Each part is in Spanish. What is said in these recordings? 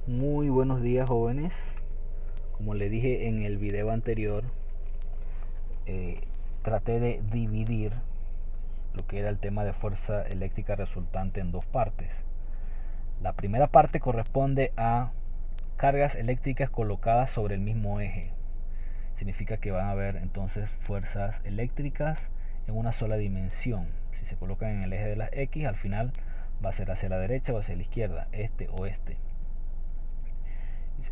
Muy buenos días, jóvenes. Como le dije en el video anterior, traté de dividir lo que era el tema de fuerza eléctrica resultante en dos partes. La primera parte corresponde a cargas eléctricas colocadas sobre el mismo eje. Significa que van a haber entonces fuerzas eléctricas en una sola dimensión. Si se colocan en el eje de las X, al final va a ser hacia la derecha o hacia la izquierda, este o este.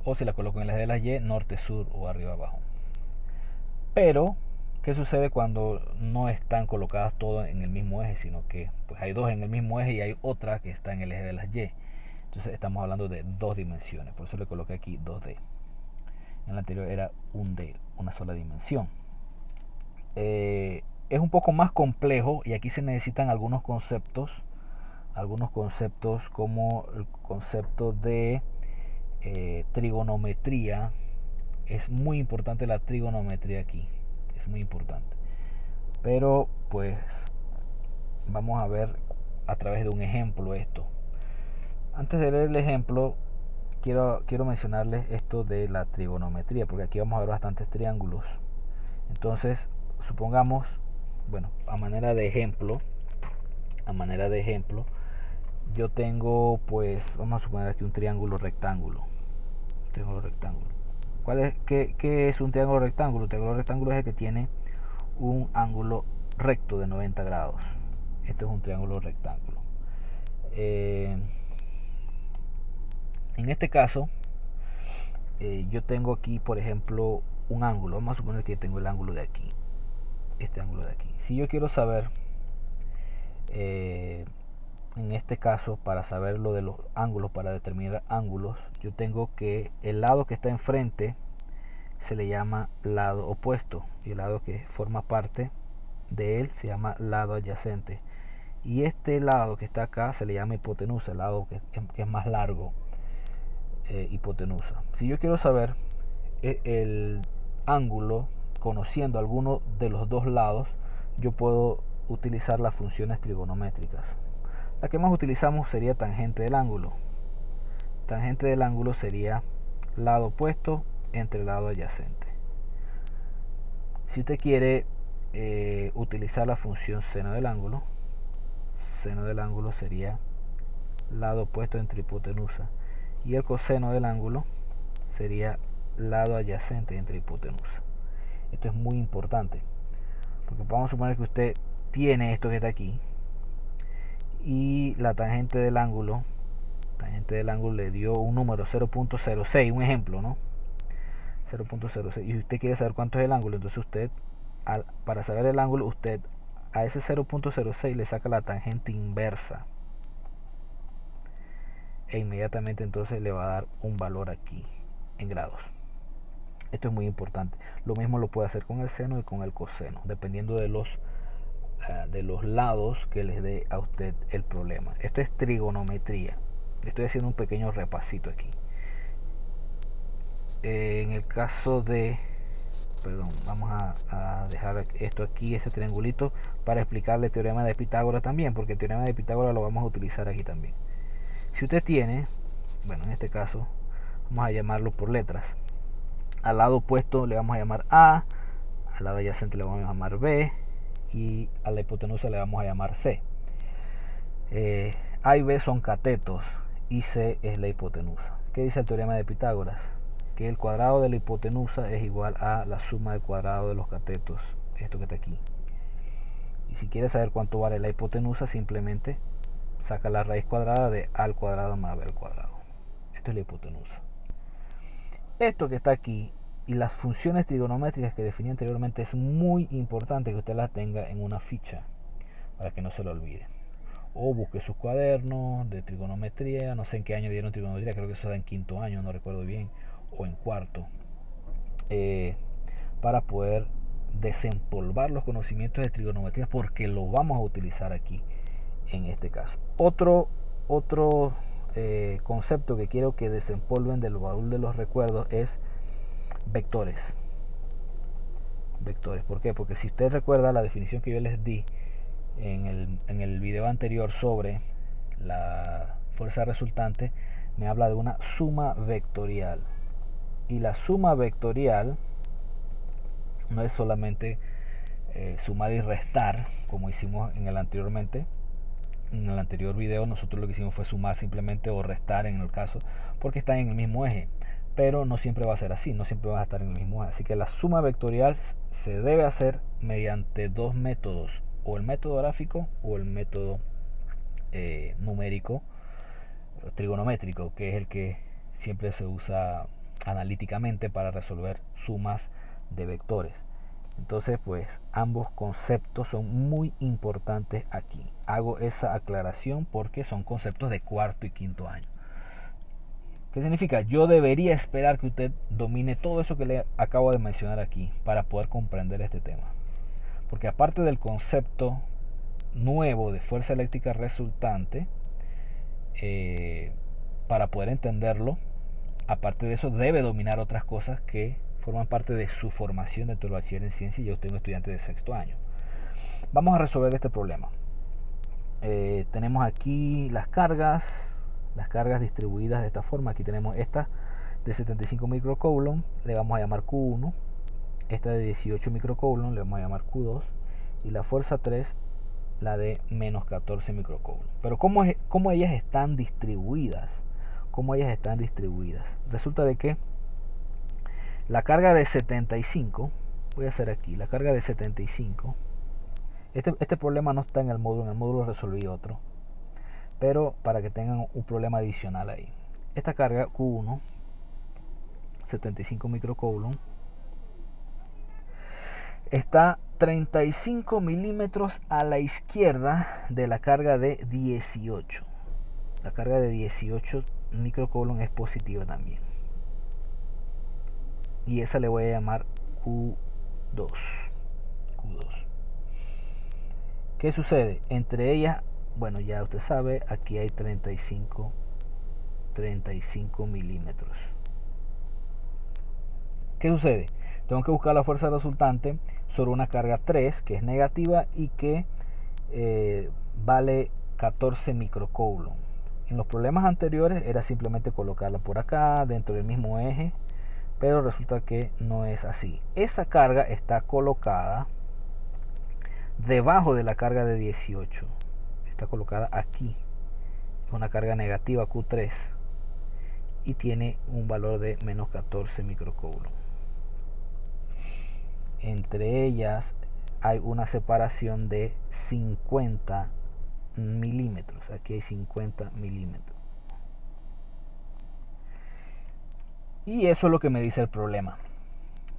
O si la coloco en el eje de las Y, norte, sur o arriba, abajo. Pero, ¿qué sucede cuando no están colocadas todas en el mismo eje, sino que pues hay dos en el mismo eje y hay otra que está en el eje de las Y? Entonces estamos hablando de dos dimensiones, por eso le coloqué aquí 2D. En el anterior era un D, una sola dimensión. Es un poco más complejo y aquí se necesitan algunos conceptos como el concepto de trigonometría. Es muy importante la trigonometría aquí, es muy importante. Pero pues vamos a ver a través de un ejemplo esto. Antes de leer el ejemplo, quiero mencionarles esto de la trigonometría, porque aquí vamos a ver bastantes triángulos. Entonces, supongamos, bueno, a manera de ejemplo, yo tengo, pues, vamos a suponer aquí un triángulo rectángulo. ¿Qué es un triángulo rectángulo? Un triángulo rectángulo es el que tiene un ángulo recto de 90 grados. Este es un triángulo rectángulo. En este caso, yo tengo aquí, por ejemplo, un ángulo. Vamos a suponer que tengo el ángulo de aquí. Este ángulo de aquí. Si yo quiero saber, en este caso, para saber lo de los ángulos, para determinar ángulos, yo tengo que el lado que está enfrente se le llama lado opuesto. Y el lado que forma parte de él se llama lado adyacente. Y este lado que está acá se le llama hipotenusa, el lado que es más largo, hipotenusa. Si yo quiero saber el ángulo conociendo alguno de los dos lados, yo puedo utilizar las funciones trigonométricas. La que más utilizamos sería tangente del ángulo. Tangente del ángulo sería lado opuesto entre lado adyacente. Si usted quiere utilizar la función seno del ángulo sería lado opuesto entre hipotenusa, y el coseno del ángulo sería lado adyacente entre hipotenusa. Esto es muy importante, porque vamos a suponer que usted tiene esto que está aquí y la tangente del ángulo le dio un número 0.06, un ejemplo, ¿no? 0.06, y usted quiere saber cuánto es el ángulo. Entonces usted, para saber el ángulo, usted a ese 0.06 le saca la tangente inversa e inmediatamente entonces le va a dar un valor aquí en grados. Esto es muy importante. Lo mismo lo puede hacer con el seno y con el coseno, dependiendo de los lados que les dé a usted el problema. Esto es trigonometría. Estoy haciendo un pequeño repasito aquí. En el caso de, perdón, vamos a dejar esto aquí, ese triangulito, para explicarle el teorema de Pitágoras también, porque el teorema de Pitágoras lo vamos a utilizar aquí también. Si usted tiene, bueno, en este caso vamos a llamarlo por letras. Al lado opuesto le vamos a llamar A, al lado adyacente le vamos a llamar B y a la hipotenusa le vamos a llamar C. A y B son catetos y C es la hipotenusa. ¿Qué dice el teorema de Pitágoras? Que el cuadrado de la hipotenusa es igual a la suma del cuadrado de los catetos, esto que está aquí. Y si quieres saber cuánto vale la hipotenusa, simplemente saca la raíz cuadrada de A al cuadrado más B al cuadrado. Esto es la hipotenusa. Esto que está aquí y las funciones trigonométricas que definí anteriormente es muy importante que usted las tenga en una ficha para que no se lo olvide. O busque sus cuadernos de trigonometría, no sé en qué año dieron trigonometría, creo que eso está en quinto año, no recuerdo bien, o en cuarto, para poder desempolvar los conocimientos de trigonometría, porque lo vamos a utilizar aquí en este caso. Otro concepto que quiero que desempolven del baúl de los recuerdos es vectores. ¿Por qué? Porque si usted recuerda la definición que yo les di en el video anterior sobre la fuerza resultante me habla de una suma vectorial. Y la suma vectorial no es solamente sumar y restar, como hicimos en el anteriormente. En el anterior video nosotros lo que hicimos fue sumar simplemente o restar en el caso, porque están en el mismo eje. Pero no siempre va a ser así, no siempre va a estar en el mismo eje. Así que la suma vectorial se debe hacer mediante dos métodos, o el método gráfico o el método numérico, trigonométrico, que es el que siempre se usa analíticamente para resolver sumas de vectores. Entonces, pues ambos conceptos son muy importantes aquí. Hago esa aclaración porque son conceptos de cuarto y quinto año. ¿Qué significa? Yo debería esperar que usted domine todo eso que le acabo de mencionar aquí para poder comprender este tema. Porque aparte del concepto nuevo de fuerza eléctrica resultante, para poder entenderlo, aparte de eso debe dominar otras cosas que forman parte de su formación dentro del bachiller en ciencia, y yo soy un estudiante de sexto año. Vamos a resolver este problema. Tenemos aquí las cargas distribuidas de esta forma. Aquí tenemos esta de 75 microcoulomb, le vamos a llamar Q1, esta de 18 microcoulomb le vamos a llamar Q2, y la fuerza 3, la de menos 14 microcoulomb. Pero ¿cómo ellas están distribuidas? Resulta de que la carga de 75, voy a hacer aquí, la carga de 75, este problema no está en el módulo resolví otro, pero para que tengan un problema adicional ahí. Esta carga Q1, 75 microcoulomb, está 35 milímetros a la izquierda de la carga de 18. La carga de 18 microcoulomb es positiva también. Y esa le voy a llamar Q2. ¿Qué sucede? Entre ellas, bueno, ya usted sabe, aquí hay 35 milímetros. ¿Qué sucede? Tengo que buscar la fuerza resultante sobre una carga 3 que es negativa y que vale 14 microcoulomb. En los problemas anteriores era simplemente colocarla por acá dentro del mismo eje, pero resulta que no es así. Esa carga está colocada debajo de la carga de 18. Está colocada aquí. Es una carga negativa Q3 y tiene un valor de menos 14 microcoulomb. Entre ellas hay una separación de 50 milímetros. Aquí hay 50 milímetros. Y eso es lo que me dice el problema.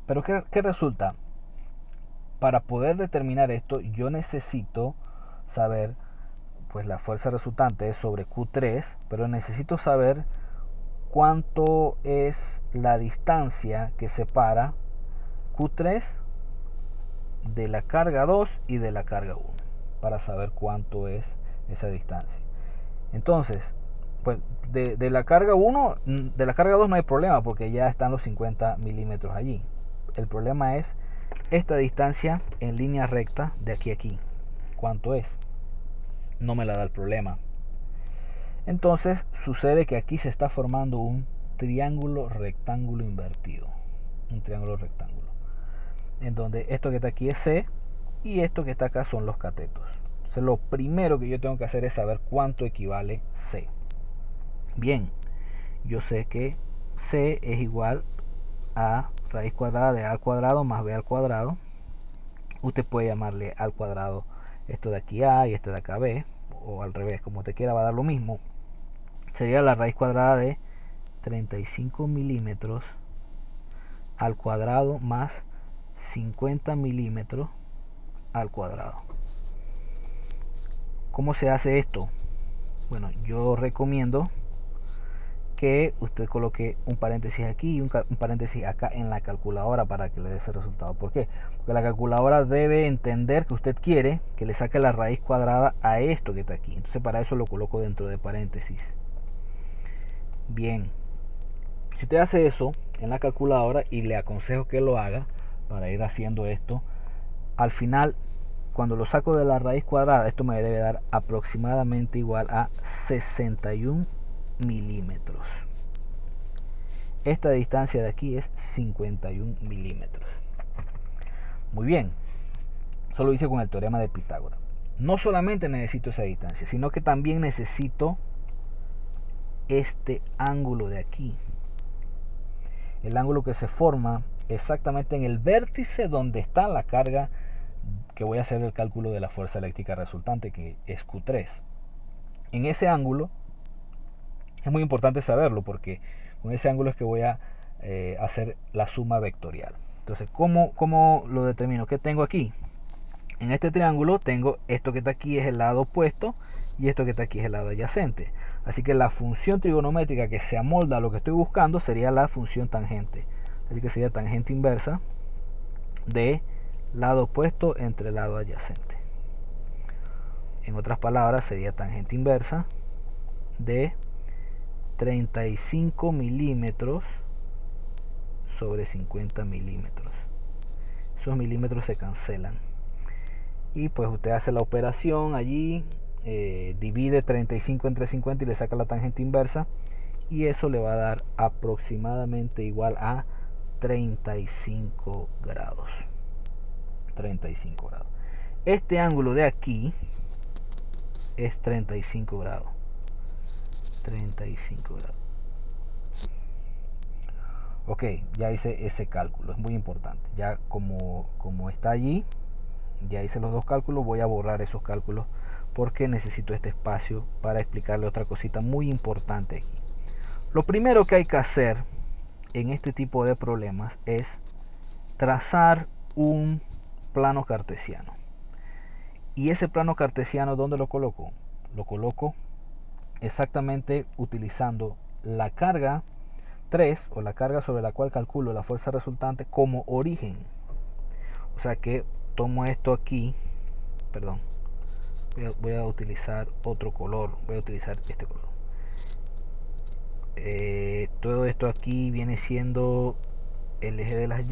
Pero ¿qué resulta? Para poder determinar esto, yo necesito saber, pues la fuerza resultante es sobre Q3, pero necesito saber cuánto es la distancia que separa Q3 de la carga 2 y de la carga 1, para saber cuánto es esa distancia. Entonces, pues de la carga 1, de la carga 2 no hay problema porque ya están los 50 milímetros allí. El problema es esta distancia en línea recta de aquí a aquí. ¿Cuánto es? No me la da el problema. Entonces sucede que aquí se está formando un triángulo rectángulo invertido. Un triángulo rectángulo. En donde esto que está aquí es C y esto que está acá son los catetos. Entonces lo primero que yo tengo que hacer es saber cuánto equivale C. Bien, yo sé que C es igual a raíz cuadrada de A al cuadrado más B al cuadrado. Usted puede llamarle al cuadrado esto de aquí A y este de acá B, o al revés, como usted quiera, va a dar lo mismo. Sería la raíz cuadrada de 35 milímetros al cuadrado más 50 milímetros al cuadrado. ¿Cómo se hace esto? Bueno, yo recomiendo que usted coloque un paréntesis aquí y un paréntesis acá en la calculadora para que le dé ese resultado. ¿Por qué? Porque la calculadora debe entender que usted quiere que le saque la raíz cuadrada a esto que está aquí. Entonces para eso lo coloco dentro de paréntesis. Bien, si usted hace eso en la calculadora, y le aconsejo que lo haga para ir haciendo esto, al final cuando lo saco de la raíz cuadrada, esto me debe dar aproximadamente igual a 61 milímetros. Esta distancia de aquí es 51 milímetros. Muy bien, eso lo hice con el teorema de Pitágoras. No solamente necesito esa distancia, sino que también necesito este ángulo de aquí. El ángulo que se forma exactamente en el vértice donde está la carga que voy a hacer el cálculo de la fuerza eléctrica resultante, que es Q3. En ese ángulo es muy importante saberlo, porque con ese ángulo es que voy a hacer la suma vectorial. Entonces, ¿cómo lo determino? ¿Qué tengo aquí? En este triángulo tengo esto que está aquí es el lado opuesto y esto que está aquí es el lado adyacente. Así que la función trigonométrica que se amolda a lo que estoy buscando sería la función tangente. Así que sería tangente inversa de lado opuesto entre lado adyacente. En otras palabras, sería tangente inversa de 35 milímetros sobre 50 milímetros. Esos milímetros se cancelan. Y pues usted hace la operación allí, divide 35 entre 50 y le saca la tangente inversa. Y eso le va a dar aproximadamente igual a 35 grados. 35 grados. Este ángulo de aquí es 35 grados. 35 grados. Ok, ya hice ese cálculo, es muy importante. Ya como está allí, ya hice los dos cálculos, voy a borrar esos cálculos porque necesito este espacio para explicarle otra cosita muy importante aquí. Lo primero que hay que hacer en este tipo de problemas es trazar un plano cartesiano. Y ese plano cartesiano, ¿dónde lo coloco? Lo coloco exactamente utilizando la carga 3 o la carga sobre la cual calculo la fuerza resultante como origen. O sea que tomo esto aquí, perdón, voy a utilizar otro color, voy a utilizar este color. Todo esto aquí viene siendo el eje de las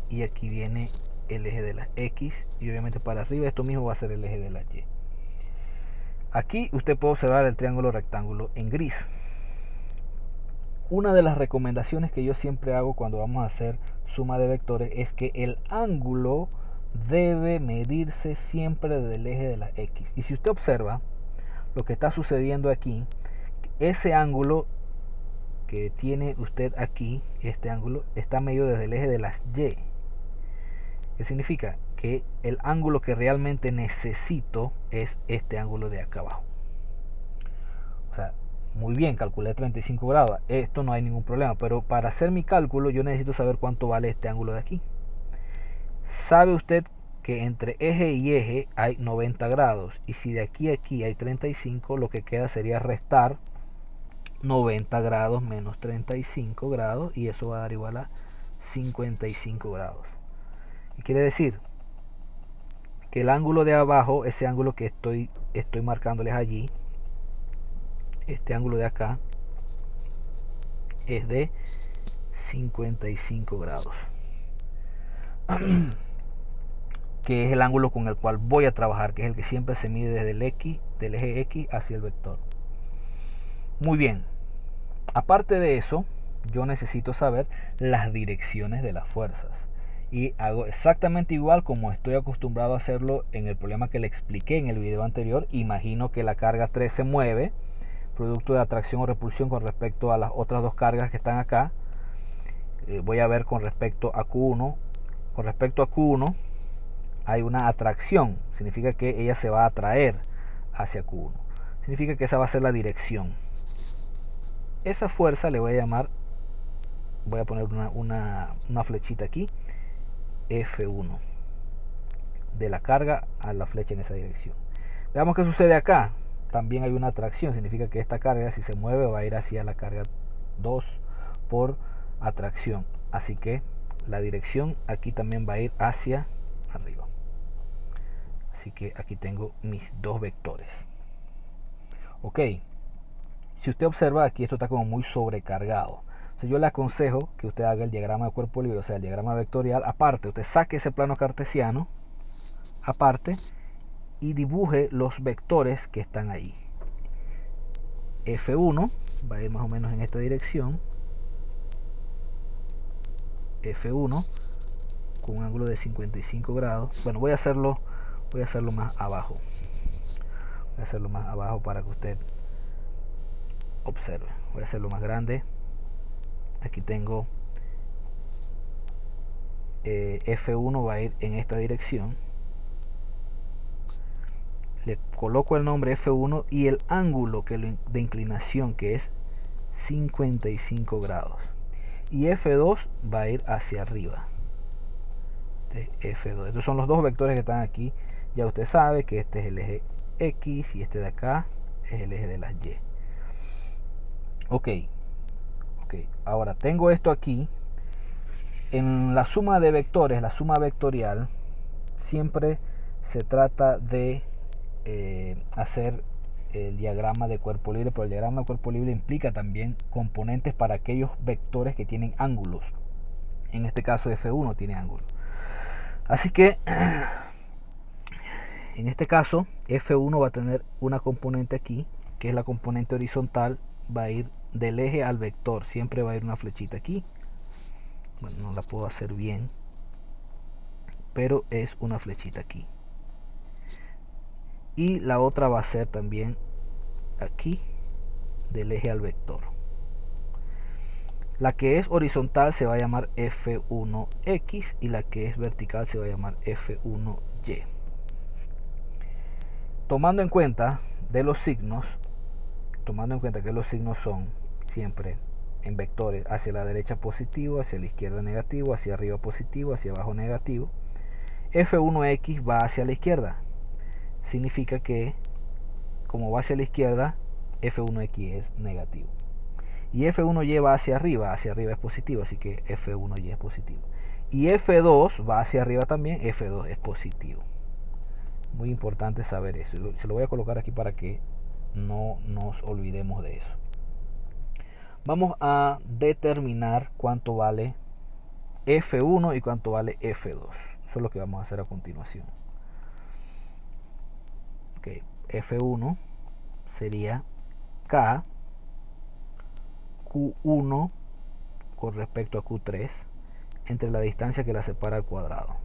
y aquí viene el eje de las X, y obviamente para arriba esto mismo va a ser el eje de las Y. Aquí usted puede observar el triángulo rectángulo en gris. Una de las recomendaciones que yo siempre hago cuando vamos a hacer suma de vectores es que el ángulo debe medirse siempre del eje de las X. Y si usted observa lo que está sucediendo aquí, ese ángulo que tiene usted aquí, este ángulo, está medido desde el eje de las Y. ¿Qué significa? Que el ángulo que realmente necesito es este ángulo de acá abajo. O sea, muy bien, calculé 35 grados. Esto no hay ningún problema, pero para hacer mi cálculo yo necesito saber cuánto vale este ángulo de aquí. ¿Sabe usted que entre eje y eje hay 90 grados? Y si de aquí a aquí hay 35, lo que queda sería restar 90 grados menos 35 grados, y eso va a dar igual a 55 grados. Y quiere decir que el ángulo de abajo, ese ángulo que estoy marcándoles allí, este ángulo de acá, es de 55 grados. Que es el ángulo con el cual voy a trabajar, que es el que siempre se mide desde el X, del eje X hacia el vector. Muy bien. Aparte de eso, yo necesito saber las direcciones de las fuerzas. Y hago exactamente igual como estoy acostumbrado a hacerlo en el problema que le expliqué en el video anterior. Imagino que la carga 3 se mueve, producto de atracción o repulsión con respecto a las otras dos cargas que están acá. Voy a ver con respecto a Q1. Con respecto a Q1 hay una atracción, significa que ella se va a atraer hacia Q1. Significa que esa va a ser la dirección. Esa fuerza le voy a llamar, voy a poner una flechita aquí, F1, de la carga a la flecha en esa dirección. Veamos qué sucede acá. También hay una atracción, significa que esta carga, si se mueve, va a ir hacia la carga 2 por atracción. Así que la dirección aquí también va a ir hacia arriba. Así que aquí tengo mis dos vectores. Ok, si usted observa aquí, esto está como muy sobrecargado. Entonces yo le aconsejo que usted haga el diagrama de cuerpo libre, o sea, el diagrama vectorial aparte. Usted saque ese plano cartesiano aparte y dibuje los vectores que están ahí. F1 va a ir más o menos en esta dirección. F1 con un ángulo de 55 grados. Bueno, voy a hacerlo más abajo. Voy a hacerlo más abajo para que usted observe. Voy a hacerlo más grande. Aquí tengo F1 va a ir en esta dirección. Le coloco el nombre F1 y el ángulo de inclinación, que es 55 grados. Y F2 va a ir hacia arriba de F2. Estos son los dos vectores que están aquí. Ya usted sabe que este es el eje X y este de acá es el eje de las Y. Ok. Ahora tengo esto aquí. En la suma de vectores, la suma vectorial, siempre se trata de hacer el diagrama de cuerpo libre, pero el diagrama de cuerpo libre implica también componentes para aquellos vectores que tienen ángulos. En este caso F1 tiene ángulo. Así que en este caso F1 va a tener una componente aquí, que es la componente horizontal. Va a ir del eje al vector, siempre va a ir una flechita aquí. Bueno, no la puedo hacer bien, pero es una flechita aquí. Y la otra va a ser también aquí, del eje al vector. La que es horizontal se va a llamar F1X y la que es vertical se va a llamar F1Y. Tomando en cuenta de los signos, tomando en cuenta que los signos son siempre en vectores, hacia la derecha positivo, hacia la izquierda negativo, hacia arriba positivo, hacia abajo negativo, F1X va hacia la izquierda. Significa que como va hacia la izquierda, F1X es negativo. Y F1Y va hacia arriba es positivo, así que F1Y es positivo. Y F2 va hacia arriba también, F2 es positivo. Muy importante saber eso. Se lo voy a colocar aquí para que no nos olvidemos de eso. Vamos a determinar cuánto vale F1 y cuánto vale F2. Eso es lo que vamos a hacer a continuación. Okay. F1 sería K Q1 con respecto a Q3 entre la distancia que la separa al cuadrado.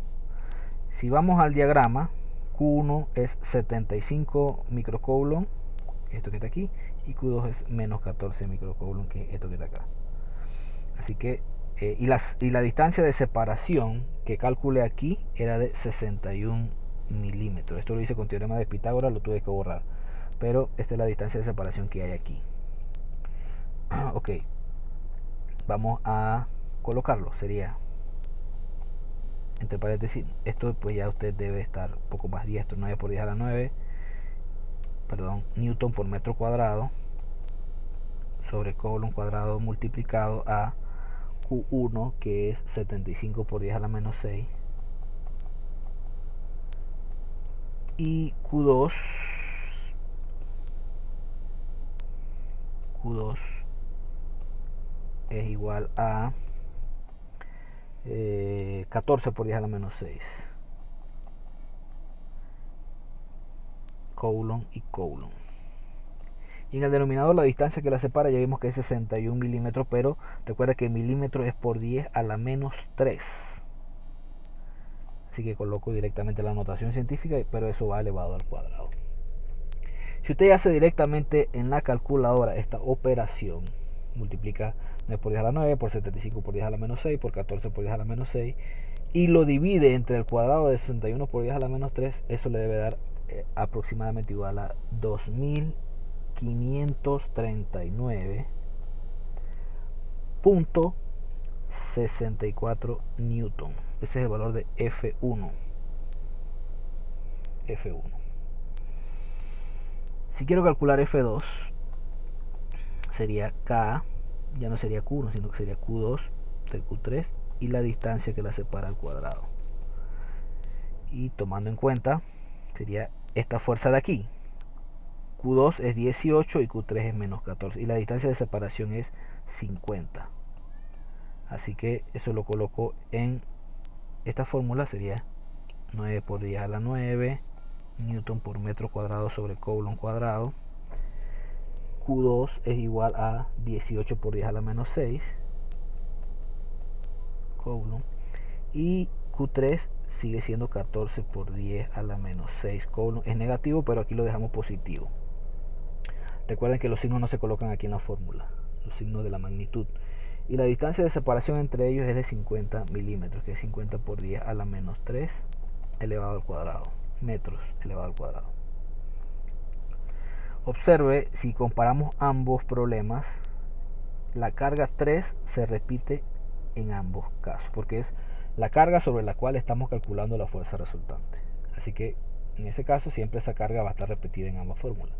Si vamos al diagrama, Q1 es 75 microcoulomb, esto que está aquí, y Q2 es menos 14 microcoulomb, que es esto que está acá. Así que, y la distancia de separación que calculé aquí era de 61 milímetros. Esto lo hice con teorema de Pitágoras, lo tuve que borrar. Pero esta es la distancia de separación que hay aquí. Ok, vamos a colocarlo. Sería, entre paréntesis, esto pues ya usted debe estar un poco más diestro. 9 por 10 a la 9, perdón, newton por metro cuadrado sobre coulomb cuadrado multiplicado a Q1, que es 75 por 10 a la menos 6, y Q2 es igual a 14 por 10 a la menos 6, coulomb y coulomb. Y en el denominador la distancia que la separa ya vimos que es 61 milímetros, pero recuerda que milímetros es por 10 a la menos 3. Así que coloco directamente la notación científica, pero eso va elevado al cuadrado. Si usted hace directamente en la calculadora esta operación, multiplica 9 por 10 a la 9 por 75 por 10 a la menos 6 por 14 por 10 a la menos 6 y lo divide entre el cuadrado de 61 por 10 a la menos 3, eso le debe dar aproximadamente igual a 2539.64 newton. Ese es el valor de F1. Si quiero calcular F2, sería K, ya no sería Q1, sino que sería Q2 del Q3 y la distancia que la separa al cuadrado. Y tomando en cuenta, sería esta fuerza de aquí. Q2 es 18 y Q3 es menos 14. Y la distancia de separación es 50. Así que eso lo coloco en esta fórmula. Sería 9 por 10 a la 9 newton por metro cuadrado sobre coulomb cuadrado. Q2 es igual a 18 por 10 a la menos 6 Coulomb, y Q3 sigue siendo 14 por 10 a la menos 6 Coulomb. Es negativo, pero aquí lo dejamos positivo. Recuerden que los signos no se colocan aquí en la fórmula, los signos de la magnitud. Y la distancia de separación entre ellos es de 50 milímetros, que es 50 por 10 a la menos 3 elevado al cuadrado, metros elevado al cuadrado. Observe, si comparamos ambos problemas, la carga 3 se repite en ambos casos, porque es la carga sobre la cual estamos calculando la fuerza resultante. Así que en ese caso siempre esa carga va a estar repetida en ambas fórmulas.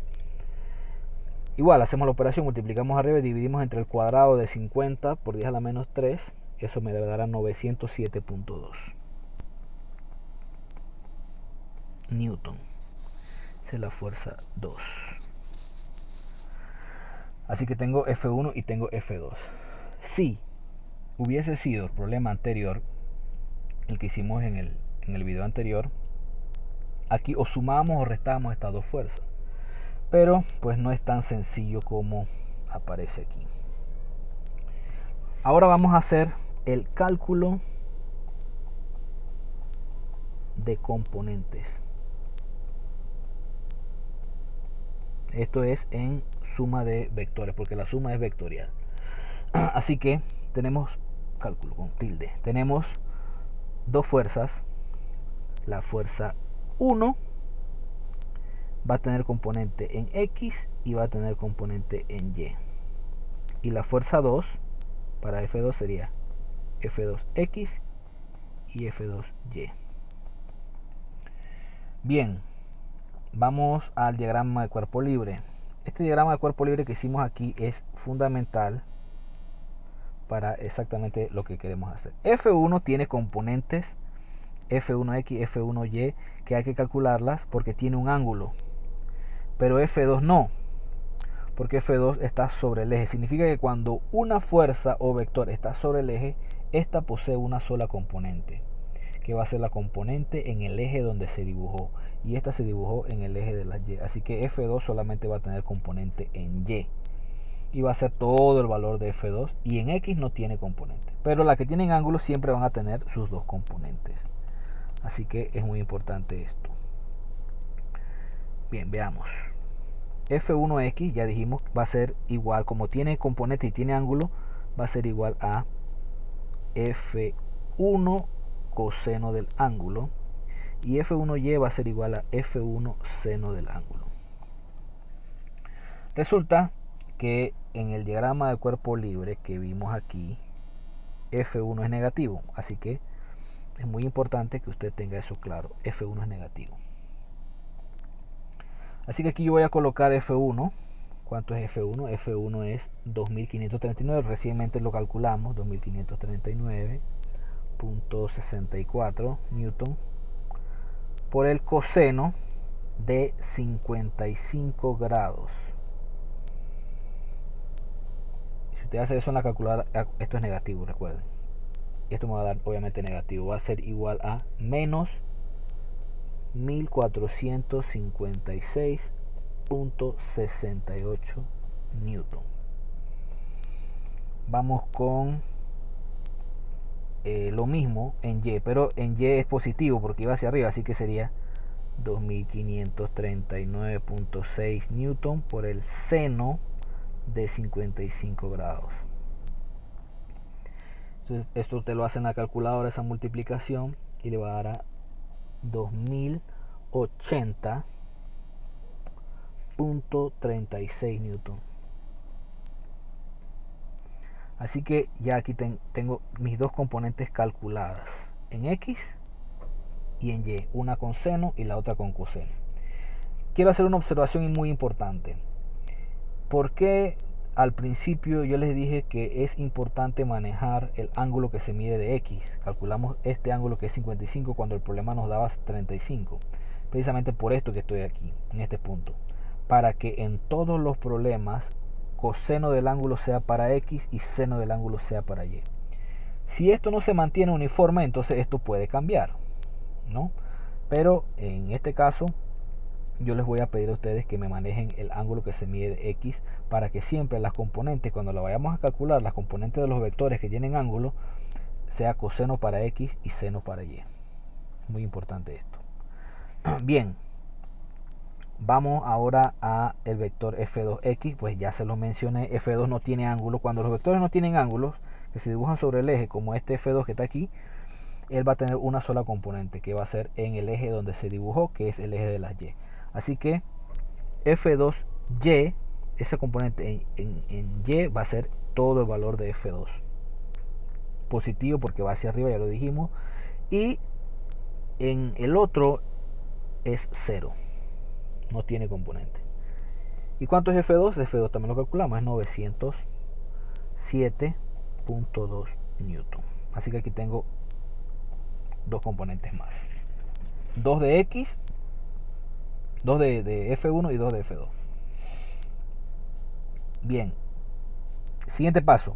Igual, hacemos la operación, multiplicamos arriba y dividimos entre el cuadrado de 50 por 10 a la menos 3. Eso me dará 907.2 Newton. Esa es la fuerza 2. Así que tengo F1 y tengo F2. Si hubiese sido el problema anterior, el que hicimos en el video anterior, aquí o sumamos o restamos estas dos fuerzas. Pero pues no es tan sencillo como aparece aquí. Ahora vamos a hacer el cálculo de componentes. Esto es en suma de vectores, porque la suma es vectorial. Así que tenemos cálculo con tilde. Tenemos dos fuerzas. La fuerza 1 va a tener componente en X y va a tener componente en Y. Y la fuerza 2 para F2 sería F2X y F2Y. Bien, vamos al diagrama de cuerpo libre. Este diagrama de cuerpo libre que hicimos aquí es fundamental para exactamente lo que queremos hacer. F1 tiene componentes F1X, F1Y, que hay que calcularlas porque tiene un ángulo. Pero F2 no, porque F2 está sobre el eje. Significa que cuando una fuerza o vector está sobre el eje, esta posee una sola componente, que va a ser la componente en el eje donde se dibujó, y esta se dibujó en el eje de las Y. Así que F2 solamente va a tener componente en Y, y va a ser todo el valor de F2, y en X no tiene componente. Pero las que tienen ángulos siempre van a tener sus dos componentes. Así que es muy importante esto. Bien, veamos. F1X, ya dijimos, va a ser igual, como tiene componente y tiene ángulo, va a ser igual a F1 coseno del ángulo, y F1Y va a ser igual a F1 seno del ángulo. Resulta que en el diagrama de cuerpo libre que vimos aquí, F1 es negativo, así que es muy importante que usted tenga eso claro. F1 es negativo. Así que aquí yo voy a colocar F1. ¿Cuánto es F1? F1 es 2539. Recientemente lo calculamos. 2539.64 Newton por el coseno de 55 grados. Si usted hace eso en la calculadora, esto es negativo, recuerden. Esto me va a dar obviamente negativo. Va a ser igual a menos 1456.68 Newton. Vamos con lo mismo en Y, pero en Y es positivo porque iba hacia arriba, así que sería 2539.6 Newton por el seno de 55 grados. Entonces esto te lo hace en la calculadora, esa multiplicación, y le va a dar a 2080.36 Newton. Así que ya aquí tengo mis dos componentes calculadas, en X y en Y, una con seno y la otra con coseno. Quiero hacer una observación muy importante. ¿Por qué al principio yo les dije que es importante manejar el ángulo que se mide de X? Calculamos este ángulo que es 55 cuando el problema nos daba 35. Precisamente por esto que estoy aquí, en este punto. Para que en todos los problemas coseno del ángulo sea para X y seno del ángulo sea para Y. Si esto no se mantiene uniforme, entonces esto puede cambiar, ¿no? Pero en este caso yo les voy a pedir a ustedes que me manejen el ángulo que se mide de X, para que siempre las componentes, cuando la vayamos a calcular, las componentes de los vectores que tienen ángulo, sea coseno para X y seno para Y. Muy importante esto. Bien, vamos ahora a el vector F2X, pues ya se los mencioné, F2 no tiene ángulo. Cuando los vectores no tienen ángulos, que se dibujan sobre el eje, como este F2 que está aquí, él va a tener una sola componente, que va a ser en el eje donde se dibujó, que es el eje de las Y. Así que F2Y, esa componente en Y va a ser todo el valor de F2. Positivo porque va hacia arriba, ya lo dijimos. Y en el otro es 0. No tiene componente. ¿Y cuánto es F2? F2 también lo calculamos, es 907.2 newton. Así que aquí tengo dos componentes más. 2 de X, 2 de F1 y 2 de F2. Bien. Siguiente paso.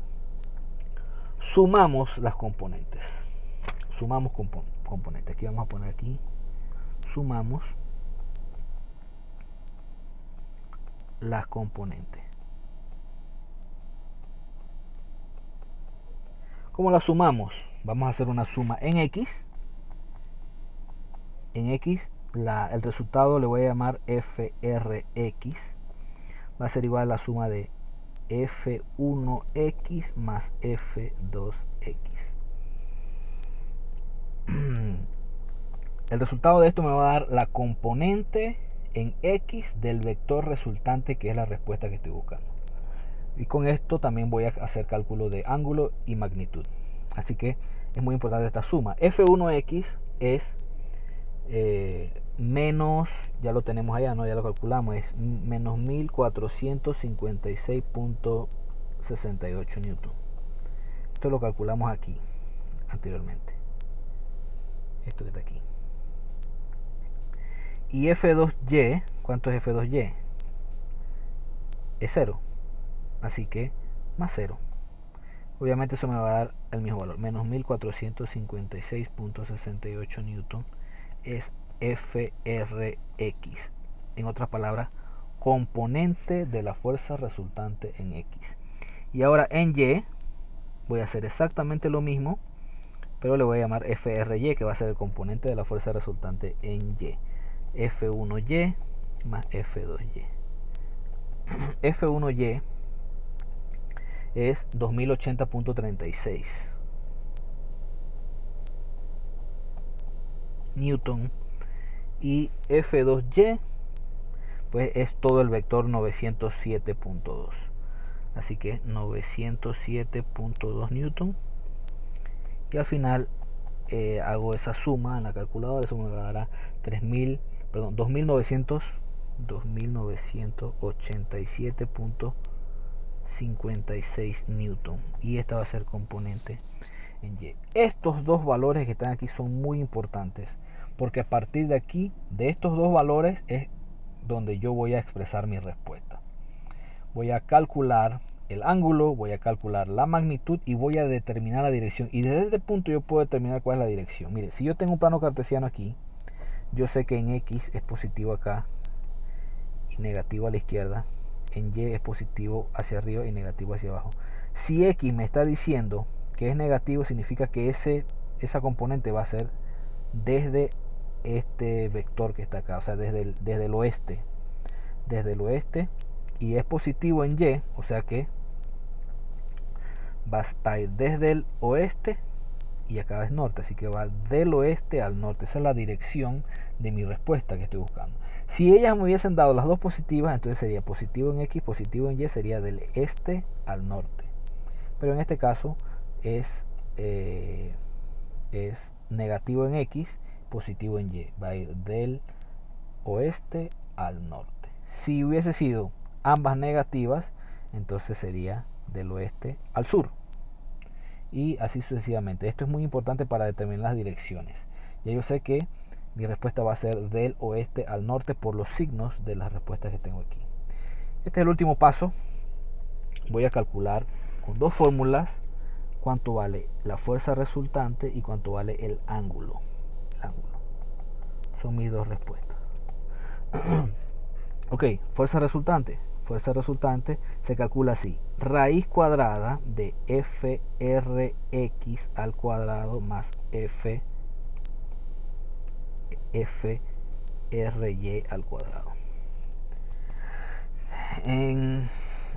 Sumamos las componentes. Sumamos componentes. Aquí vamos a poner aquí. Sumamos las componentes. ¿Cómo las sumamos? Vamos a hacer una suma en X. En X, el resultado le voy a llamar FRX. Va a ser igual a la suma de F1X más F2X. El resultado de esto me va a dar la componente en X del vector resultante, que es la respuesta que estoy buscando. Y con esto también voy a hacer cálculo de ángulo y magnitud. Así que es muy importante esta suma. F1X es menos, ya lo tenemos allá, ¿no? Ya lo calculamos, es menos 1456.68 newton. Esto lo calculamos aquí anteriormente, esto que está aquí. Y F2Y, ¿cuánto es F2Y? Es 0, así que más 0. Obviamente eso me va a dar el mismo valor, menos 1456.68 newton es FRX. En otras palabras, componente de la fuerza resultante en X. Y ahora en Y voy a hacer exactamente lo mismo, pero le voy a llamar FRY, que va a ser el componente de la fuerza resultante en Y. F1Y más F2Y. F1Y es 2080.36 newton, y F2Y pues es todo el vector 907.2, así que 907.2 newton. Y al final hago esa suma en la calculadora, eso me dará 2987.56 newton, y esta va a ser componente en Y. Estos dos valores que están aquí son muy importantes, porque a partir de aquí, de estos dos valores, es donde yo voy a expresar mi respuesta. Voy a calcular el ángulo, voy a calcular la magnitud y voy a determinar la dirección. Y desde este punto yo puedo determinar cuál es la dirección. Mire, si yo tengo un plano cartesiano aquí, yo sé que en X es positivo acá y negativo a la izquierda. En Y es positivo hacia arriba y negativo hacia abajo. Si X me está diciendo que es negativo, significa que esa componente va a ser desde este vector que está acá, o sea, desde el oeste. Desde el oeste. Y es positivo en Y, o sea que va a ir desde el oeste y acá es norte, así que va del oeste al norte. Esa es la dirección de mi respuesta que estoy buscando. Si ellas me hubiesen dado las dos positivas, entonces sería positivo en X, positivo en Y, sería del este al norte. Pero en este caso es negativo en X, positivo en Y. Va a ir del oeste al norte. Si hubiese sido ambas negativas, entonces sería del oeste al sur, y así sucesivamente. Esto es muy importante para determinar las direcciones. Ya yo sé que mi respuesta va a ser del oeste al norte por los signos de las respuestas que tengo aquí. Este es el último paso. Voy a calcular con dos fórmulas cuánto vale la fuerza resultante y cuánto vale el ángulo. Son mis dos respuestas. Ok, fuerza resultante. Fuerza resultante se calcula así: raíz cuadrada de frx al cuadrado más fry al cuadrado. En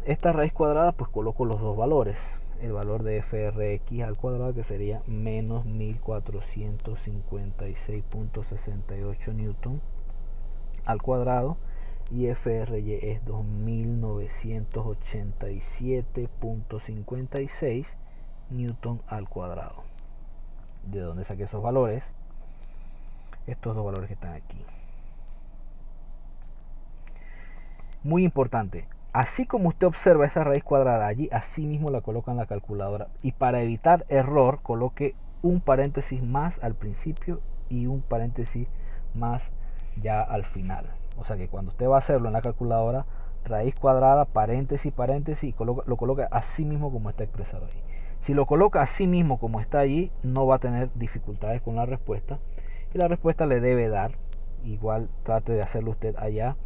esta raíz cuadrada pues coloco los dos valores. El valor de frx al cuadrado, que sería menos 1456.68 newton al cuadrado, y FRY es 2987.56 newton al cuadrado. ¿De dónde saqué esos valores? Estos dos valores que están aquí. Muy importante, así como usted observa esa raíz cuadrada allí, así mismo la coloca en la calculadora, y para evitar error coloque un paréntesis más al principio y un paréntesis más ya al final. O sea que cuando usted va a hacerlo en la calculadora, raíz cuadrada, paréntesis, paréntesis, y lo coloca así mismo como está expresado ahí. Si lo coloca así mismo como está allí, no va a tener dificultades con la respuesta, y la respuesta le debe dar, igual trate de hacerlo usted allá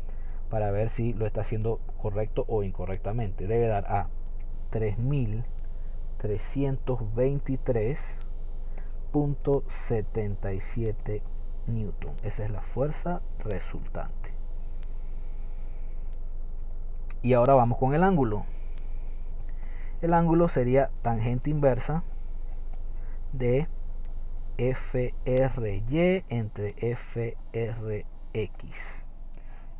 para ver si lo está haciendo correcto o incorrectamente. Debe dar a 3323.77 newton. Esa es la fuerza resultante. Y ahora vamos con el ángulo. El ángulo sería tangente inversa de FRY entre FRX.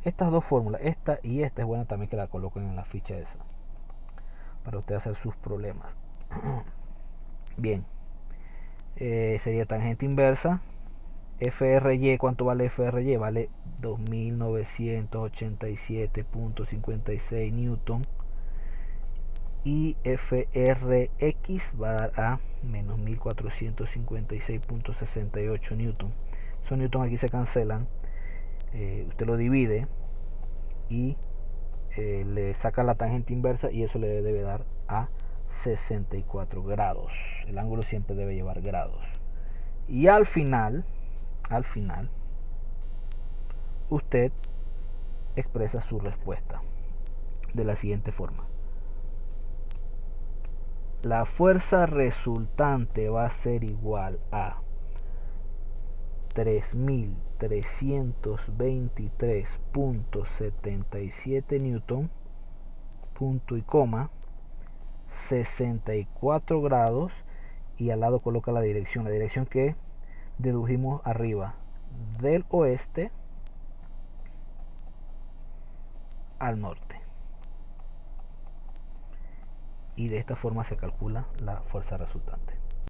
Estas dos fórmulas, esta y esta, es buena también que la coloquen en la ficha esa, para usted hacer sus problemas. Bien, sería tangente inversa. FRY, ¿cuánto vale FRY? Vale 2987.56 newton. Y FRX va a dar a menos 1456.68 newton. Esos newton aquí se cancelan. Usted lo divide y le saca la tangente inversa, y eso le debe dar a 64 grados. El ángulo siempre debe llevar grados. Y al final usted expresa su respuesta de la siguiente forma: la fuerza resultante va a ser igual a 3323.77 newton, punto y coma, 64 grados, y al lado coloca la dirección que dedujimos arriba, del oeste al norte. Y de esta forma se calcula la fuerza resultante.